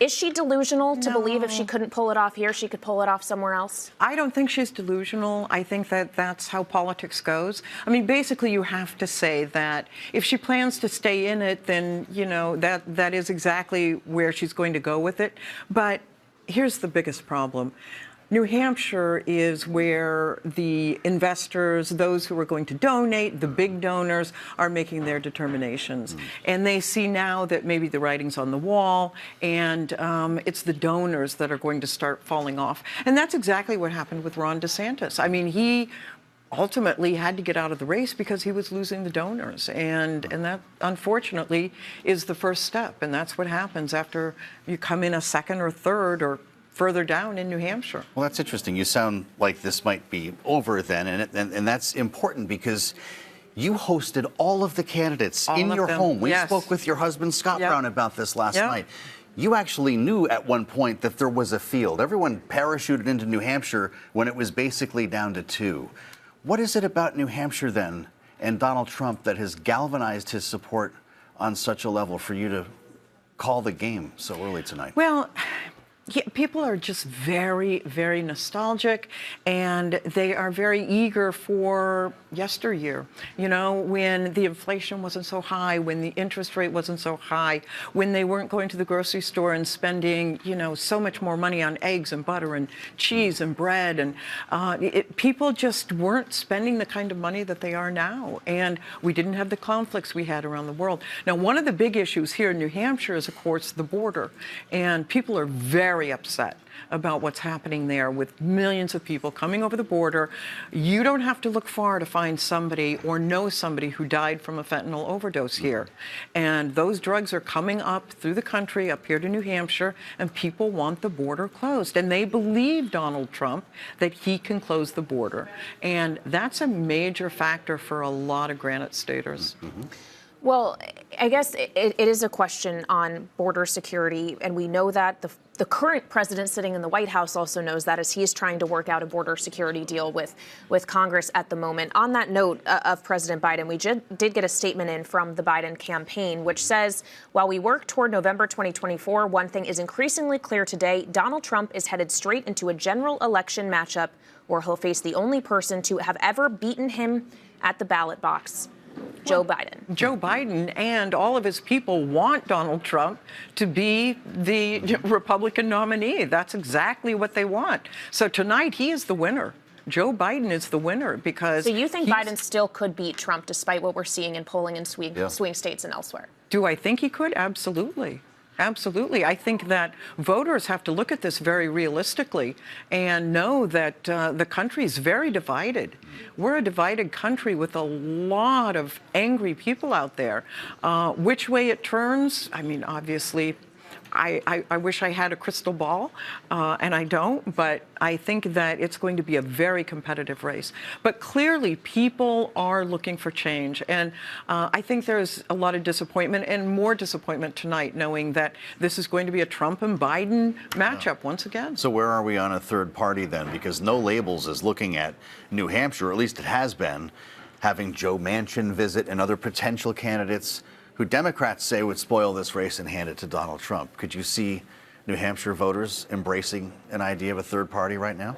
Is she delusional to No. believe if she couldn't pull it off here, she could pull it off somewhere else? I don't think she's delusional. I think that that's how politics goes. I mean, basically, you have to say that if she plans to stay in it, then, you know, that is exactly where she's going to go with it. But here's the biggest problem. New Hampshire is where the investors, those who are going to donate, the big donors, are making their determinations. And they see now that maybe the writing's on the wall, and it's the donors that are going to start falling off. And that's exactly what happened with Ron DeSantis. I mean, he ultimately had to get out of the race because he was losing the donors. And that, unfortunately, is the first step. And that's what happens after you come in a second or third or further down in New Hampshire. Well, that's interesting. You sound like this might be over then, and that's important because you hosted all of the candidates in your home. We spoke with your husband, Scott Brown, about this last night. You actually knew at one point that there was a field. Everyone parachuted into New Hampshire when it was basically down to 2. What is it about New Hampshire then and Donald Trump that has galvanized his support on such a level for you to call the game so early tonight? Well, yeah, people are just very, very nostalgic, and they are very eager for yesteryear. You know, when the inflation wasn't so high, when the interest rate wasn't so high, when they weren't going to the grocery store and spending, you know, so much more money on eggs and butter and cheese and bread. And people just weren't spending the kind of money that they are now. And we didn't have the conflicts we had around the world. Now, one of the big issues here in New Hampshire is, of course, the border. And people are very upset about what's happening there with millions of people coming over the border. You don't have to look far to find somebody or know somebody who died from a fentanyl overdose here. And those drugs are coming up through the country, up here to New Hampshire, and people want the border closed. And they believe Donald Trump that he can close the border. And that's a major factor for a lot of Granite Staters. Well, I guess it is a question on border security, and we know that the current president sitting in the White House also knows that, as he is trying to work out a border security deal with Congress at the moment. On that note of President Biden, we did get a statement in from the Biden campaign, which says, while we work toward November 2024, one thing is increasingly clear today: Donald Trump is headed straight into a general election matchup where he'll face the only person to have ever beaten him at the ballot box. Joe Biden. Joe Biden and all of his people want Donald Trump to be the Republican nominee. That's exactly what they want. So tonight, he is the winner. Joe Biden is the winner because... So you think Biden still could beat Trump despite what we're seeing in polling in swing states and elsewhere? Do I think he could? Absolutely. Absolutely. I think that voters have to look at this very realistically and know that the country is very divided. We're a divided country with a lot of angry people out there. Which way it turns, I mean, obviously, I wish I had a crystal ball, and I don't, but I think that it's going to be a very competitive race. But clearly, people are looking for change, and I think there's a lot of disappointment, and more disappointment tonight, knowing that this is going to be a Trump and Biden matchup once again. So where are we on a third party then? Because No Labels is looking at New Hampshire, or at least it has been, having Joe Manchin visit and other potential candidates who Democrats say would spoil this race and hand it to Donald Trump. Could you see New Hampshire voters embracing an idea of a third party right now?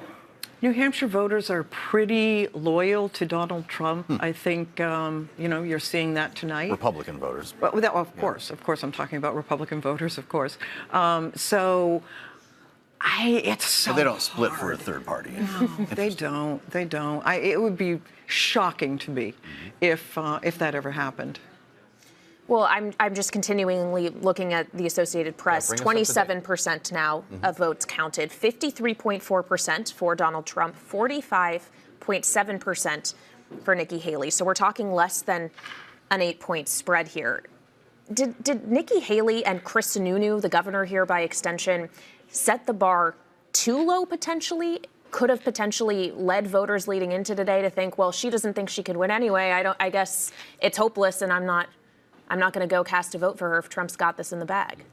New Hampshire voters are pretty loyal to Donald Trump. I think, you know, you're seeing that tonight. Republican voters. Well, of course, I'm talking about Republican voters, of course. It's so So they don't split hard. for a third party. No, they don't. They don't. It would be shocking to me if that ever happened. Well, I'm just continually looking at the Associated Press. 27% now of votes counted, 53.4% for Donald Trump, 45.7% for Nikki Haley. So we're talking less than an 8-point spread here. Did Nikki Haley and Chris Sununu, the governor here by extension, set the bar too low potentially? Could have potentially led voters leading into today to think, well, she doesn't think she could win anyway. I guess it's hopeless, and I'm not going to go cast a vote for her if Trump's got this in the bag.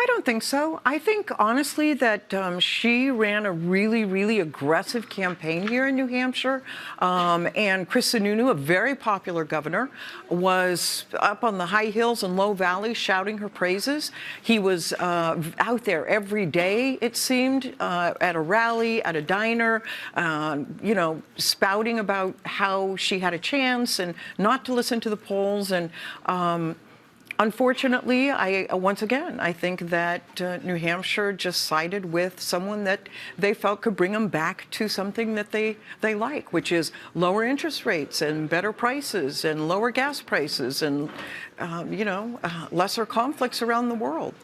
I don't think so. I think, honestly, that she ran a really, really aggressive campaign here in New Hampshire. And Chris Sununu, a very popular governor, was up on the high hills and low valleys shouting her praises. He was out there every day, it seemed, at a rally, at a diner, you know, spouting about how she had a chance and not to listen to the polls. And unfortunately, once again, I think that New Hampshire just sided with someone that they felt could bring them back to something that they like, which is lower interest rates and better prices and lower gas prices and, you know, lesser conflicts around the world.